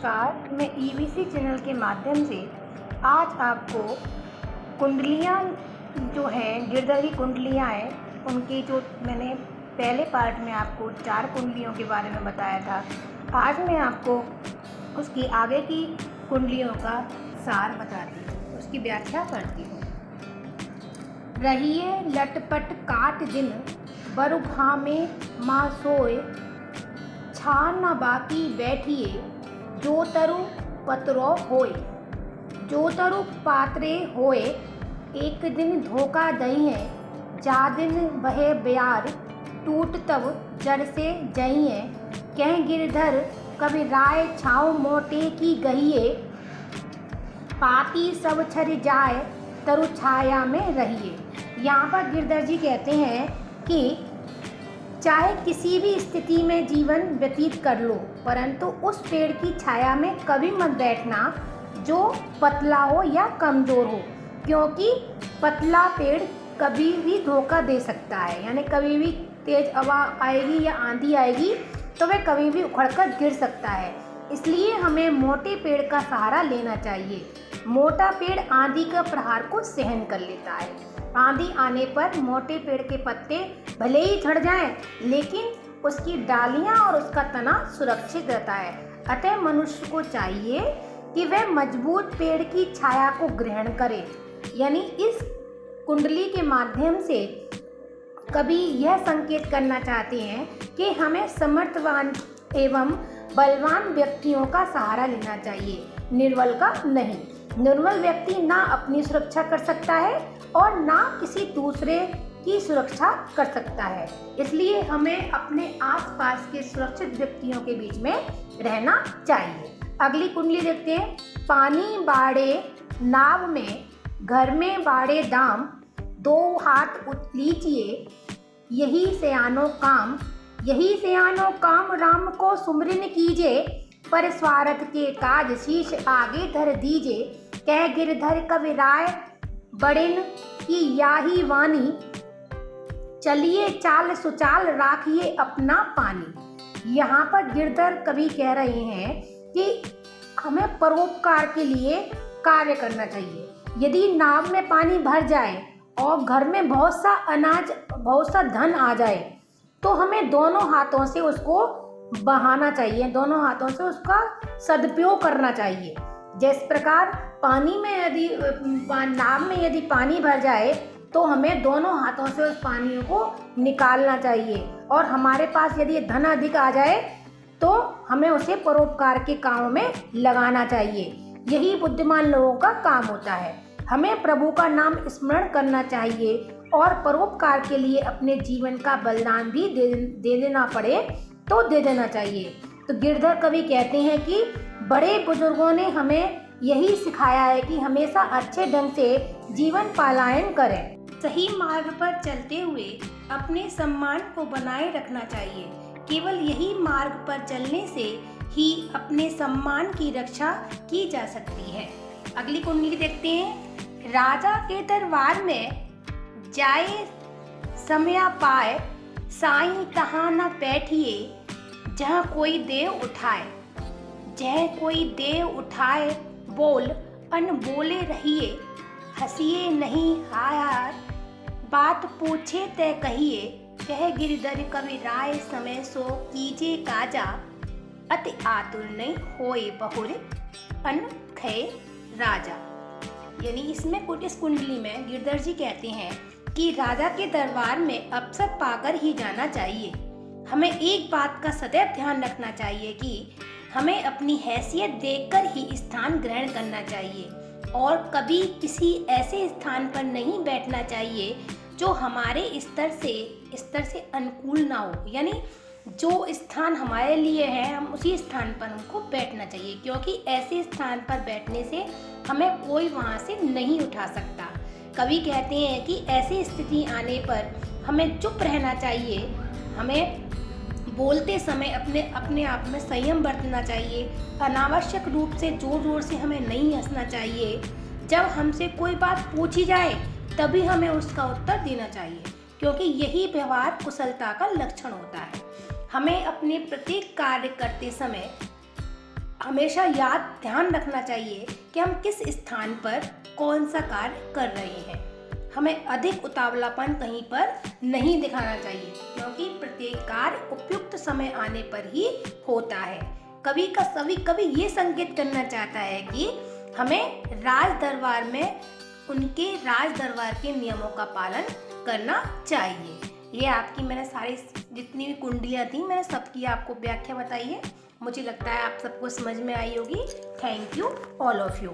नमस्कार, मैं EBC channel के माध्यम से आज आपको कुंडलियाँ जो हैं, गिरधर की कुंडलियाँ हैं, उनकी जो मैंने पहले पार्ट में आपको 4 कुंडलियों के बारे में बताया था। आज मैं आपको उसकी आगे की कुंडलियों का सार बताती हूँ, उसकी व्याख्या करती हूँ। रहिए लटपट काट दिन, बरु घामे माँ सोए, छा न बाकी बैठिए, जो तरु पतरो होए। जो तरु पात्रे होए, एक दिन धोखा दही है, जा दिन बहे ब्यार, टूट तब जड़ से जही है। कह गिरधर कवि राय, छाओ मोटे की गहिए, पाती सब छर जाए, तरु छाया में रहिए। यहाँ पर गिरधर जी कहते हैं कि चाहे किसी भी स्थिति में जीवन व्यतीत कर लो, परंतु उस पेड़ की छाया में कभी मत बैठना जो पतला हो या कमज़ोर हो, क्योंकि पतला पेड़ कभी भी धोखा दे सकता है। यानी कभी भी तेज हवा आएगी या आंधी आएगी तो वह कभी भी उखड़कर गिर सकता है। इसलिए हमें मोटे पेड़ का सहारा लेना चाहिए। मोटा पेड़ आंधी का प्रहार को सहन कर लेता है। आंधी आने पर मोटे पेड़ के पत्ते भले ही झड़ जाएं, लेकिन उसकी डालियां और उसका तना सुरक्षित रहता है। अतः मनुष्य को चाहिए कि वह मजबूत पेड़ की छाया को ग्रहण करे। यानी इस कुंडली के माध्यम से कभी यह संकेत करना चाहते हैं कि हमें समर्थवान एवं बलवान व्यक्तियों का सहारा लेना चाहिए, निर्बल का नहीं। निर्बल व्यक्ति ना अपनी सुरक्षा कर सकता है और ना किसी दूसरे की सुरक्षा कर सकता है। इसलिए हमें अपने आसपास के सुरक्षित व्यक्तियों के बीच में रहना चाहिए। अगली कुंडली देखते हैं। पानी बाड़े नाव में, घर में बाड़े दाम, 2 हाथ लीजिए, यही सयानो काम। यही सयानो काम राम को सुमरिन कीजे, पर स्वार्थ के काज शीश आगे धर दीजे। कह गिरधर कवि राय, बड़िन की याही वानी, चलिए चाल सुचाल राखिए अपना पानी। यहाँ पर गिरधर कवि कह रहे हैं कि हमें परोपकार के लिए कार्य करना चाहिए। यदि नाव में पानी भर जाए और घर में बहुत सा अनाज, बहुत सा धन आ जाए, तो हमें दोनों हाथों से उसको बहाना चाहिए, दोनों हाथों से उसका सदुपयोग करना चाहिए। जिस प्रकार पानी में यदि नाव में यदि पानी भर जाए तो हमें दोनों हाथों से उस पानी को निकालना चाहिए, और हमारे पास यदि धन अधिक आ जाए तो हमें उसे परोपकार के कामों में लगाना चाहिए। यही बुद्धिमान लोगों का काम होता है। हमें प्रभु का नाम स्मरण करना चाहिए और परोपकार के लिए अपने जीवन का बलिदान भी दे देना पड़े तो दे देना चाहिए। तो गिरधर कवि कहते हैं कि बड़े बुजुर्गों ने हमें यही सिखाया है कि हमेशा अच्छे ढंग से जीवन पालायन करें। सही मार्ग पर चलते हुए अपने सम्मान को बनाए रखना चाहिए। केवल यही मार्ग पर चलने से ही अपने सम्मान की रक्षा की जा सकती है। अगली कुंडली देखते हैं। राजा के दरबार में जाए समय पाए, साईं तहाँ न बैठिए, जहाँ कोई देव उठाए। जहाँ कोई देव उठाए, बोल अन बोले रहिए, हंसिए नहीं हायार, बात पूछे तय कहिए। कह गिरधर कवि राय, समय सो कीजे काजा, अति आतुर नहीं होए बहुर अन खे राजा। यानी इसमें इस कुंडली में गिरधर जी कहते हैं कि राजा के दरबार में अवसर पाकर ही जाना चाहिए। हमें एक बात का सदैव ध्यान रखना चाहिए कि हमें अपनी हैसियत देखकर ही स्थान ग्रहण करना चाहिए, और कभी किसी ऐसे स्थान पर नहीं बैठना चाहिए जो हमारे स्तर से अनुकूल ना हो। यानी जो स्थान हमारे लिए है, हम उसी स्थान पर हमको बैठना चाहिए, क्योंकि ऐसे स्थान पर बैठने से हमें कोई वहाँ से नहीं उठा सकता। कवि कहते हैं कि ऐसी स्थिति आने पर हमें चुप रहना चाहिए। हमें बोलते समय अपने आप में संयम बरतना चाहिए। अनावश्यक रूप से जोर जोर से हमें नहीं हंसना चाहिए। जब हमसे कोई बात पूछी जाए तभी हमें उसका उत्तर देना चाहिए, क्योंकि यही व्यवहार कुशलता का लक्षण होता है। हमें अपने प्रत्येक कार्य करते समय हमेशा ध्यान रखना चाहिए कि हम किस स्थान पर कौन सा कार्य कर रहे हैं। हमें अधिक उतावलापन कहीं पर नहीं दिखाना चाहिए, क्योंकि प्रत्येक कार्य उपयुक्त समय आने पर ही होता है। कभी ये संकेत करना चाहता है कि हमें राज दरबार में उनके राज दरबार के नियमों का पालन करना चाहिए। ये आपकी मैंने सारी जितनी भी कुंडलियाँ थी मैंने सबकी आपको व्याख्या बताई है। मुझे लगता है आप सबको समझ में आई होगी। Thank you all of you.